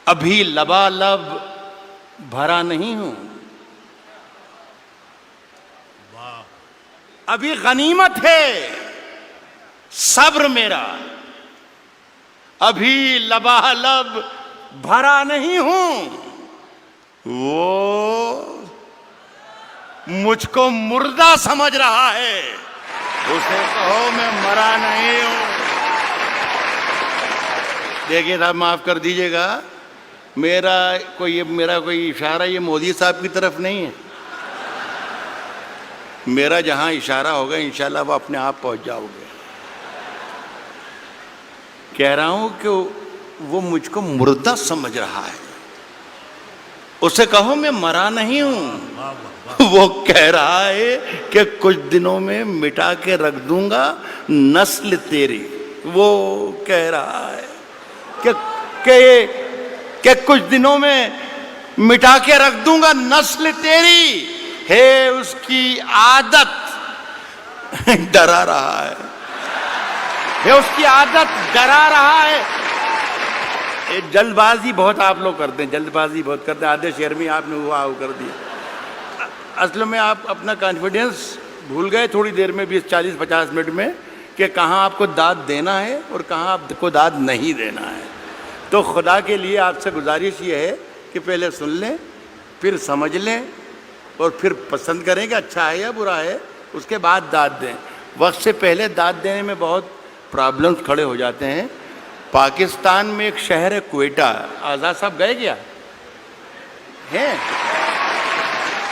ابھی لبالب بھرا نہیں ہوں، ابھی غنیمت ہے صبر میرا، ابھی لبالب بھرا نہیں ہوں۔ وہ مجھ کو مردہ سمجھ رہا ہے، اسے کہو میں مرا نہیں ہوں۔ دیکھیے صاحب معاف کر دیجئے گا، میرا کوئی اشارہ یہ مودی صاحب کی طرف نہیں ہے، میرا جہاں اشارہ ہوگا انشاءاللہ وہ اپنے آپ پہنچ جاؤ گے۔ کہہ رہا ہوں کہ وہ مجھ کو مردہ سمجھ رہا ہے، اسے کہو میں مرا نہیں ہوں۔ وہ کہہ رہا ہے کہ کچھ دنوں میں مٹا کے رکھ دوں گا نسل تیری، وہ کہہ رہا ہے کہ کچھ دنوں میں مٹا کے رکھ دوں گا نسل تیری، ہے اس کی عادت ڈرا رہا ہے، اس کی عادت ڈرا رہا ہے۔ جلد بازی بہت آپ لوگ کرتے ہیں، جلد بازی بہت کرتے ہیں، آدھے شعر میں آپ نے ہوا کر دیا۔ اصل میں آپ اپنا کانفیڈنس بھول گئے تھوڑی دیر میں، 20-40-50 منٹ میں، کہ کہاں آپ کو داد دینا ہے اور کہاں آپ کو داد نہیں دینا ہے۔ تو خدا کے لیے آپ سے گزارش یہ ہے کہ پہلے سن لیں، پھر سمجھ لیں، اور پھر پسند کریں کہ اچھا ہے یا برا ہے، اس کے بعد داد دیں۔ وقت سے پہلے داد دینے میں بہت پرابلمز کھڑے ہو جاتے ہیں۔ پاکستان میں ایک شہر ہے کوئٹہ، آزاد صاحب گئے کیا ہیں؟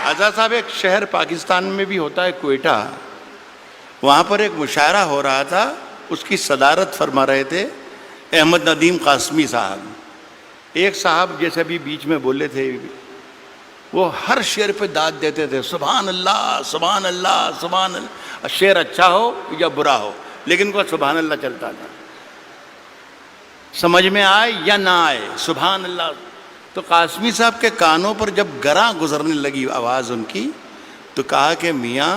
آزاد صاحب ایک شہر پاکستان میں بھی ہوتا ہے کوئٹہ، وہاں پر ایک مشاعرہ ہو رہا تھا، اس کی صدارت فرما رہے تھے احمد ندیم قاسمی صاحب۔ ایک صاحب جیسے ابھی بیچ میں بولے تھے، وہ ہر شعر پہ داد دیتے تھے، سبحان اللہ سبحان اللہ سبحان اللہ، شعر اچھا ہو یا برا ہو لیکن ان کو سبحان اللہ چلتا تھا، سمجھ میں آئے یا نہ آئے سبحان اللہ۔ تو قاسمی صاحب کے کانوں پر جب گراں گزرنے لگی آواز ان کی، تو کہا کہ میاں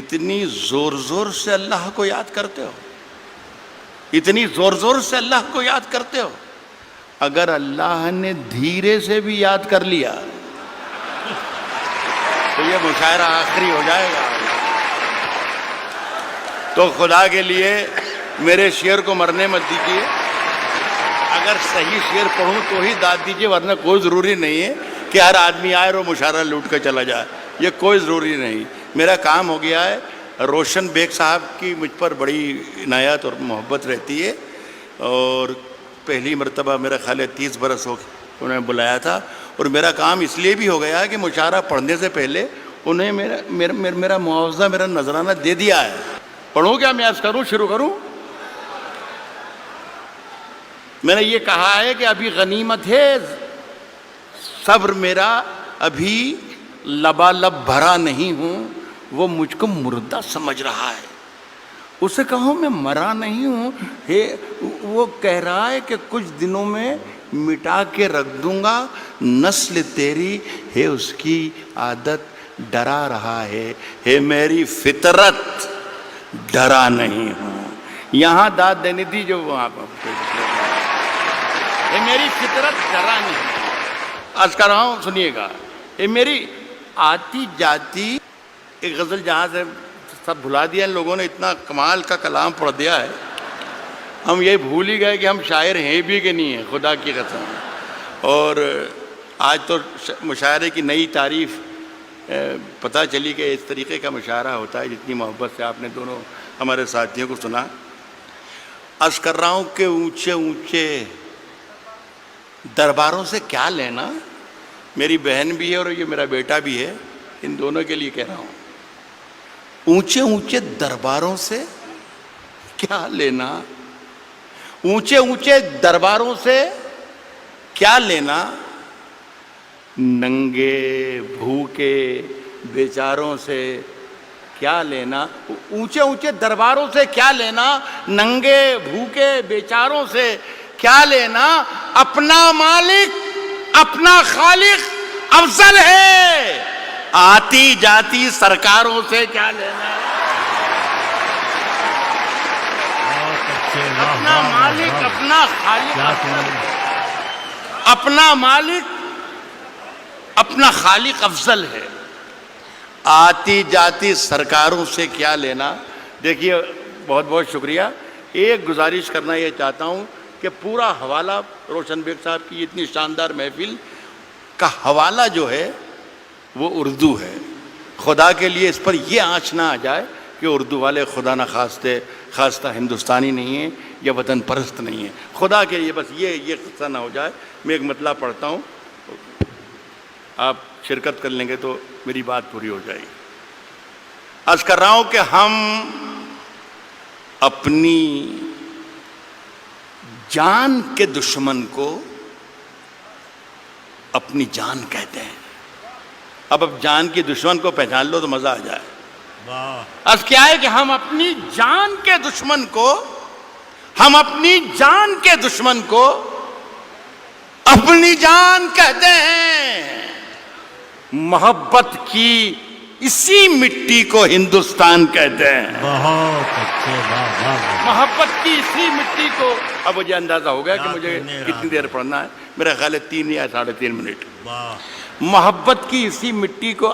اتنی زور زور سے اللہ کو یاد کرتے ہو، اتنی زور زور سے اللہ کو یاد کرتے ہو، اگر اللہ نے دھیرے سے بھی یاد کر لیا تو یہ مشاعرہ آخری ہو جائے گا۔ تو خدا کے لیے میرے شعر کو مرنے مت دیجیے، اگر صحیح شعر پڑھوں تو ہی داد دیجیے، ورنہ کوئی ضروری نہیں ہے کہ ہر آدمی آئے اور وہ مشاعرہ لوٹ کر چلا جائے، یہ کوئی ضروری نہیں۔ میرا کام ہو گیا ہے، روشن بیگ صاحب کی مجھ پر بڑی عنایت اور محبت رہتی ہے، اور پہلی مرتبہ میرا خیال ہے 30 برس ہو انہوں نے بلایا تھا، اور میرا کام اس لیے بھی ہو گیا ہے کہ مشاعرہ پڑھنے سے پہلے انہیں میرا معاوضہ، میرا نذرانہ دے دیا ہے۔ پڑھوں کیا میں عرض کروں، شروع کروں؟ میں نے یہ کہا ہے کہ ابھی غنیمت ہے صبر میرا، ابھی لبالب بھرا نہیں ہوں، وہ مجھ کو مردہ سمجھ رہا ہے، اسے کہوں میں مرا نہیں ہوں۔ وہ کہہ رہا ہے کہ کچھ دنوں میں مٹا کے رکھ دوں گا نسل تیری، ہے اس کی عادت ڈرا رہا ہے میری فطرت ڈرا نہیں ہوں۔ یہاں داد دینی تھی جو وہاں پر، یہ میری فطرت ڈرا نہیں۔ عرض کر رہا ہوں سنیے گا، یہ میری آتی جاتی ایک غزل جہاں سے سب بھلا دیا ان لوگوں نے، اتنا کمال کا کلام پڑھ دیا ہے، ہم یہ بھول ہی گئے کہ ہم شاعر ہیں بھی کہ نہیں ہیں، خدا کی قسم۔ اور آج تو مشاعرے کی نئی تعریف پتہ چلی کہ اس طریقے کا مشاعرہ ہوتا ہے، جتنی محبت سے آپ نے دونوں ہمارے ساتھیوں کو سنا۔ عرض کر رہا ہوں کہ اونچے اونچے درباروں سے کیا لینا، میری بہن بھی ہے اور یہ میرا بیٹا بھی ہے، ان دونوں کے لیے کہہ رہا ہوں، اونچے اونچے درباروں سے کیا لینا، اونچے اونچے درباروں سے کیا لینا، ننگے بھوکے بیچاروں سے کیا لینا، اونچے اونچے درباروں سے کیا لینا، ننگے بھوکے بیچاروں سے کیا لینا، اپنا مالک اپنا خالق افضل ہے، آتی جاتی سرکاروں سے کیا لینا، اپنا مالک اپنا خالق افضل ہے۔ اپنا مالک اپنا خالق افضل ہے. آتی جاتی سرکاروں سے کیا لینا. دیکھیے بہت بہت شکریہ. ایک گزارش کرنا یہ چاہتا ہوں کہ پورا حوالہ روشن بیگ صاحب کی اتنی شاندار محفل کا حوالہ جو ہے وہ اردو ہے. خدا کے لیے اس پر یہ آنچ نہ آ جائے کہ اردو والے خدا نہ خواستہ ہندوستانی نہیں ہیں یا وطن پرست نہیں ہیں. خدا کے لیے بس یہ قصہ نہ ہو جائے. میں ایک مطلب پڑھتا ہوں, آپ شرکت کر لیں گے تو میری بات پوری ہو جائے گی. عرض کر رہا ہوں کہ ہم اپنی جان کے دشمن کو اپنی جان کہتے ہیں. اب جان کی دشمن کو پہچان لو تو مزہ آ جائے. عرض کیا ہے کہ ہم اپنی جان کے دشمن کو اپنی جان کہتے ہیں. محبت کی اسی مٹی کو ہندوستان کہتے ہیں. بہت اچھے. محبت کی اسی مٹی کو. اب مجھے اندازہ ہو گیا کہ مجھے کتنی دیر پڑھنا ہے. میرا خیال ہے 3 یا 3.5 منٹ. محبت کی اسی مٹی کو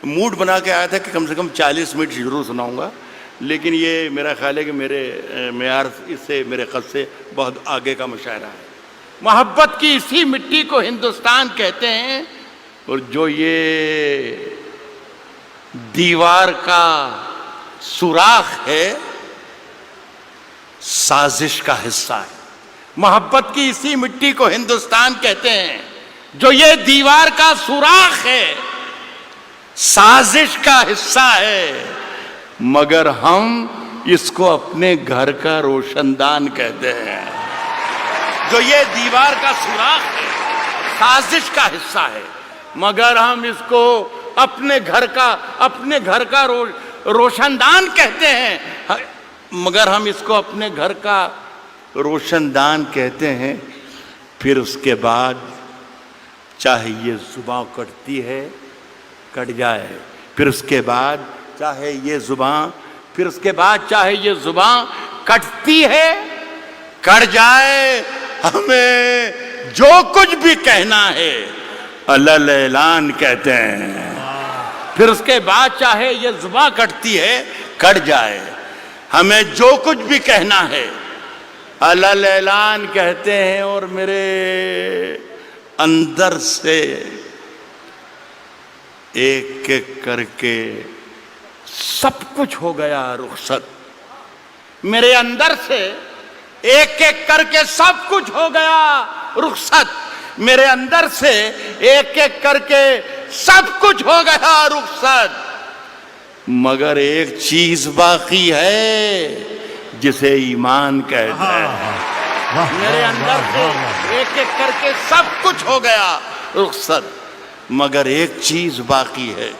موڈ بنا کے آیا تھا کہ کم سے کم 40 منٹ ضرور سناؤں گا, لیکن یہ میرا خیال ہے کہ میرے معیار اس سے میرے قد سے بہت آگے کا مشاعرہ ہے. محبت کی اسی مٹی کو ہندوستان کہتے ہیں, اور جو یہ دیوار کا سوراخ ہے سازش کا حصہ ہے. محبت کی اسی مٹی کو ہندوستان کہتے ہیں, جو یہ دیوار کا سوراخ ہے سازش کا حصہ ہے, مگر ہم اس کو اپنے گھر کا روشن دان کہتے ہیں. جو یہ دیوار کا سوراخ ہے سازش کا حصہ ہے, مگر ہم اس کو اپنے گھر کا روشن دان کہتے ہیں. مگر ہم اس کو اپنے گھر کا روشن دان کہتے ہیں. پھر اس کے بعد چاہے یہ زباں کٹتی ہے کٹ جائے, پھر اس کے بعد چاہے یہ زباں کٹتی ہے کٹ جائے, ہمیں جو کچھ بھی کہنا ہے الل اعلان کہتے ہیں. پھر اس کے بعد چاہے یہ زباں کٹتی ہے کٹ جائے, ہمیں جو کچھ بھی کہنا ہے الل اعلان کہتے ہیں. اور میرے اندر سے ایک ایک کر کے سب کچھ ہو گیا رخصت. میرے اندر سے ایک ایک کر کے سب کچھ ہو گیا رخصت. میرے اندر سے ایک ایک کر کے سب کچھ ہو گیا رخصت, مگر ایک چیز باقی ہے جسے ایمان کہتے ہیں. میرے اندر سے ایک ایک کر کے سب کچھ ہو گیا رخصت, مگر ایک چیز باقی ہے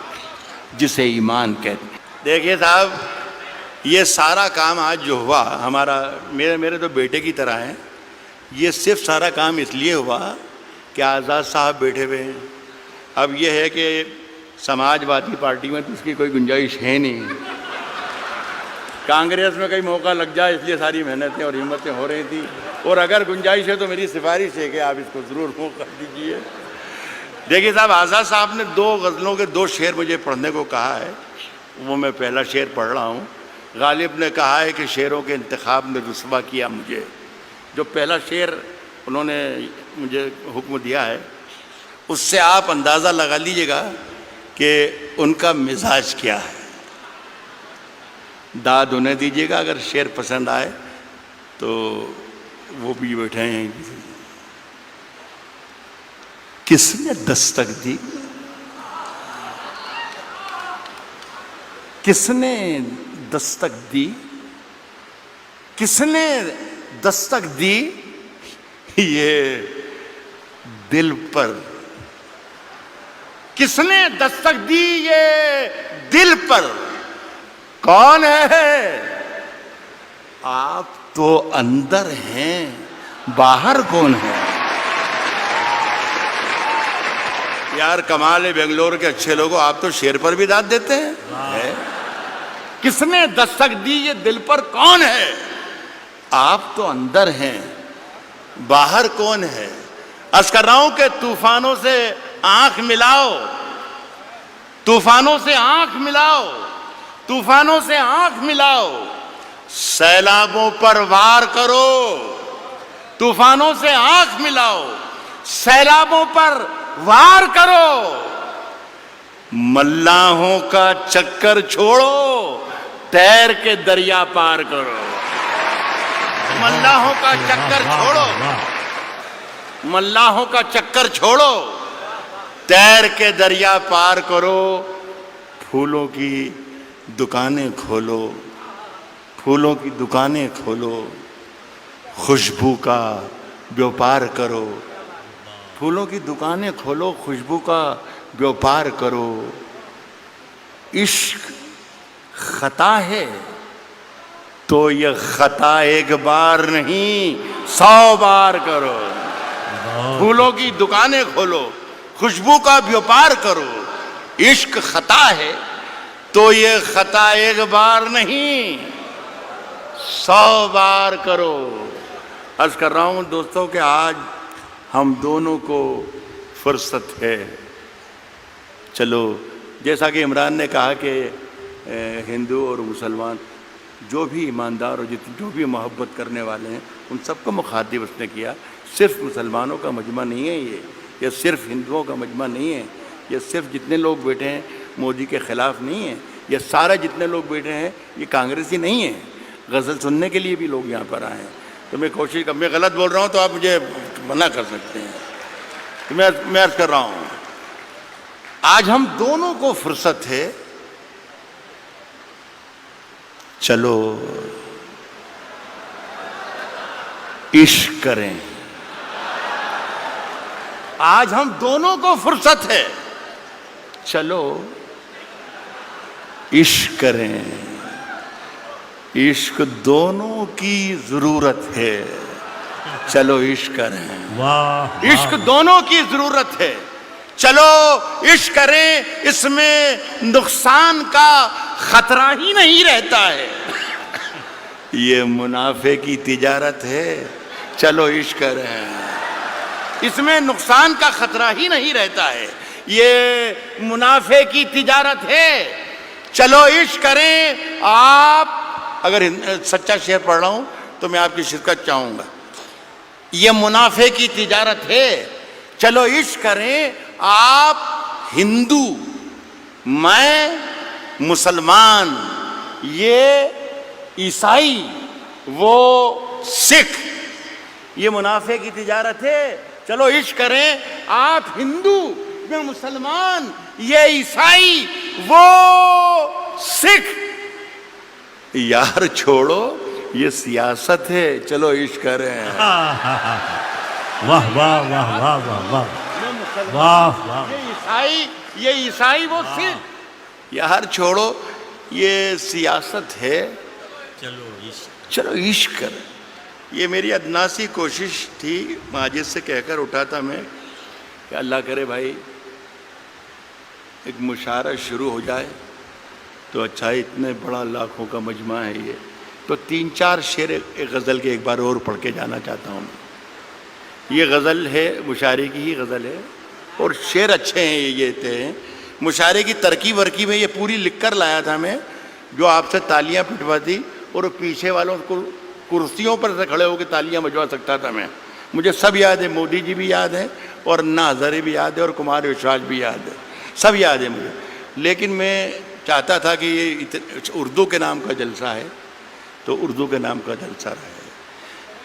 جسے ایمان کہتے ہیں. دیکھیے صاحب, یہ سارا کام آج جو ہوا ہمارا, میرے تو بیٹے کی طرح ہیں. یہ صرف سارا کام اس لیے ہوا کہ آزاد صاحب بیٹھے ہوئے ہیں. اب یہ ہے کہ سماج وادی پارٹی میں تو اس کی کوئی گنجائش ہے نہیں. کانگریس میں کئی موقع لگ جائے اس لیے ساری محنتیں اور ہمتیں ہو رہی تھیں, اور اگر گنجائش ہے تو میری سفارش ہے کہ آپ اس کو ضرور موقع دیجیے. دیکھیے صاحب, آزاد صاحب نے 2 غزلوں کے 2 شعر مجھے پڑھنے کو کہا ہے. وہ میں پہلا شعر پڑھ رہا ہوں. غالب نے کہا ہے کہ شعروں کے انتخاب نے رسوا کیا مجھے. جو پہلا شعر انہوں نے مجھے حکم دیا ہے اس سے آپ اندازہ لگا لیجئے گا کہ ان کا مزاج کیا ہے. داد انہیں دیجیے گا, اگر شعر پسند آئے تو وہ بھی بیٹھے ہیں. کس نے دستک دی, کس نے دستک دی, کس نے دستک دی یہ دل پر, کس نے دستک دی یہ دل پر, کون ہے؟ آپ تو اندر ہیں, باہر کون ہے؟ یار کمال ہے بنگلور کے اچھے لوگوں, آپ تو شعر پر بھی داد دیتے ہیں. کس نے دستک دی یہ دل پر, کون ہے؟ آپ تو اندر ہیں, باہر کون ہے؟ عرض کر رہا ہوں کہ طوفانوں سے آنکھ ملاؤ، طوفانوں سے آنکھ ملاؤ، طوفانوں سے آنکھ ملاؤ، سیلابوں پر وار کرو، طوفانوں سے آنکھ ملاؤ، سیلابوں پر وار کرو، ملاحوں کا چکر چھوڑو، تیر کے دریا پار کرو، ملاحوں کا چکر چھوڑو، ملاحوں کا چکر چھوڑو، تیر کے دریا پار کرو، پھولوں کی دکانیں کھولو، پھولوں کی دکانیں کھولو، خوشبو کا بیوپار کرو، پھولوں کی دکانیں کھولو، خوشبو کا بیوپار کرو، عشق خطا ہے تو یہ خطا ایک بار نہیں 100 بار کرو، پھولوں کی دکانیں کھولو، خوشبو کا بیوپار کرو، عشق خطا ہے تو یہ خطا ایک بار نہیں 100 بار کرو۔ عرض کر رہا ہوں دوستوں کہ آج ہم دونوں کو فرصت ہے، چلو جیسا کہ عمران نے کہا کہ ہندو اور مسلمان جو بھی ایماندار اور جو بھی محبت کرنے والے ہیں ان سب کو مخاطب اس نے کیا، صرف مسلمانوں کا مجمع نہیں ہے یہ صرف ہندوؤں کا مجمع نہیں ہے، یہ صرف جتنے لوگ بیٹھے ہیں مودی کے خلاف نہیں ہیں، یہ سارے جتنے لوگ بیٹھے ہیں یہ کانگریسی نہیں ہیں، غزل سننے کے لیے بھی لوگ یہاں پر آئے ہیں۔ تو میں کوشش کر، میں غلط بول رہا ہوں تو آپ مجھے منع کر سکتے ہیں، تو میں عرض کر رہا ہوں آج ہم دونوں کو فرصت ہے، چلو عشق کریں، آج ہم دونوں کو فرصت ہے، چلو عشق کریں، عشق دونوں کی ضرورت ہے، چلو عشق کریں، عشق دونوں کی ضرورت ہے، چلو عشق کریں، اس میں نقصان کا خطرہ ہی نہیں رہتا ہے، یہ منافع کی تجارت ہے، چلو عشق کریں، اس میں نقصان کا خطرہ ہی نہیں رہتا ہے، یہ منافع کی تجارت ہے، چلو عشق کریں۔ آپ اگر سچا شعر پڑھ رہا ہوں تو میں آپ کی شرکت چاہوں گا، یہ منافع کی تجارت ہے، چلو عشق کریں، آپ ہندو، میں مسلمان، یہ عیسائی، وہ سکھ، یہ منافع کی تجارت ہے، چلو عشق کریں، آپ ہندو، میں مسلمان، یہ عیسائی، وہ سکھ، یار چھوڑو یہ سیاست ہے، چلو عشق کریں، واہ واہ واہ واہ واہ واہ واہ واہ، یہ عیسائی وہ سکھ، یار چھوڑو یہ سیاست ہے، چلو عشق کریں۔ یہ میری ادناسی کوشش تھی، ماجد سے کہہ کر اٹھا تھا میں کہ اللہ کرے بھائی ایک مشاعرہ شروع ہو جائے تو اچھا، اتنے بڑا لاکھوں کا مجمع ہے یہ، تو 3-4 شعر ایک غزل کے ایک بار اور پڑھ کے جانا چاہتا ہوں۔ یہ غزل ہے، مشاعرے کی ہی غزل ہے، اور شعر اچھے ہیں یہ تھے، مشاعرے کی ترکیب ورکیب ہے، یہ پوری لکھ کر لایا تھا میں، جو آپ سے تالیاں پٹواتی اور پیچھے والوں کو کرسیوں پر سے کھڑے ہو کے تالیاں بجوا سکتا تھا میں، مجھے سب یاد ہے، مودی جی بھی یاد ہے اور انا ہزارے بھی یاد ہے اور کمار وشواس بھی یاد ہے، سب یاد ہے مجھے، لیکن میں چاہتا تھا کہ یہ اردو کے نام کا جلسہ ہے تو اردو کے نام کا جلسہ رہے،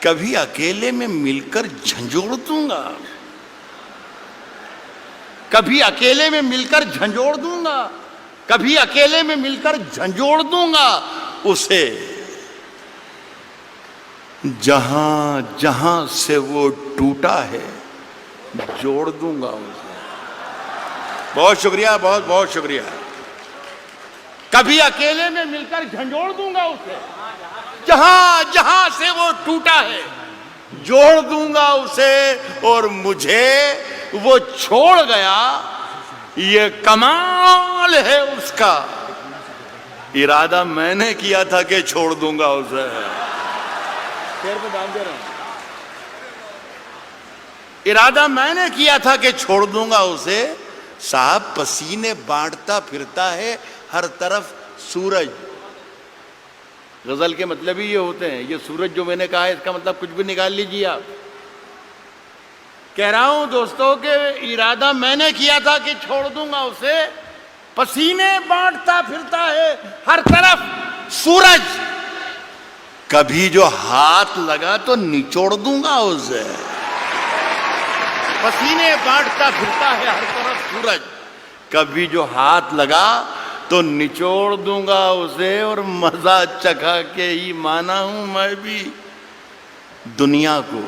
کبھی اکیلے میں مل کر جھنجھوڑ دوں گا، کبھی اکیلے میں مل کر جھنجھوڑ دوں گا، کبھی اکیلے میں مل کر جھنجھوڑ دوں گا اسے، جہاں جہاں سے وہ ٹوٹا ہے جوڑ دوں گا اسے۔ بہت شکریہ، بہت بہت شکریہ۔ کبھی اکیلے میں مل کر جھنجھوڑ دوں گا اسے، جہاں جہاں سے وہ ٹوٹا ہے جوڑ دوں گا اسے، اور مجھے وہ چھوڑ گیا یہ کمال ہے اس کا، ارادہ میں نے کیا تھا کہ چھوڑ دوں گا اسے۔ شعر پہ دام دے رہا ہوں۔ ارادہ میں نے کیا تھا کہ چھوڑ دوں گا اسے، صاحب پسینے بانٹتا پھرتا ہے ہر طرف سورج۔ غزل کے مطلب ہی یہ ہوتے ہیں، یہ سورج جو میں نے کہا ہے اس کا مطلب کچھ بھی نکال لیجیے آپ۔ کہہ رہا ہوں دوستوں کہ ارادہ میں نے کیا تھا کہ چھوڑ دوں گا اسے، پسینے بانٹتا پھرتا ہے ہر طرف سورج، کبھی جو ہاتھ لگا تو نچوڑ دوں گا اسے۔ پسینے بانٹتا پھرتا ہے ہر طرف سورج، کبھی جو ہاتھ لگا تو نچوڑ دوں گا اسے، اور مزہ چکھا کے ہی مانا ہوں میں بھی دنیا کو،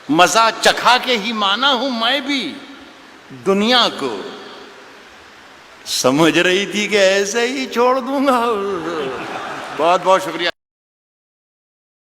مزہ چکھا کے ہی مانا ہوں میں بھی دنیا کو، سمجھ رہی تھی کہ ایسے ہی چھوڑ دوں گا۔ بہت بہت شکریہ۔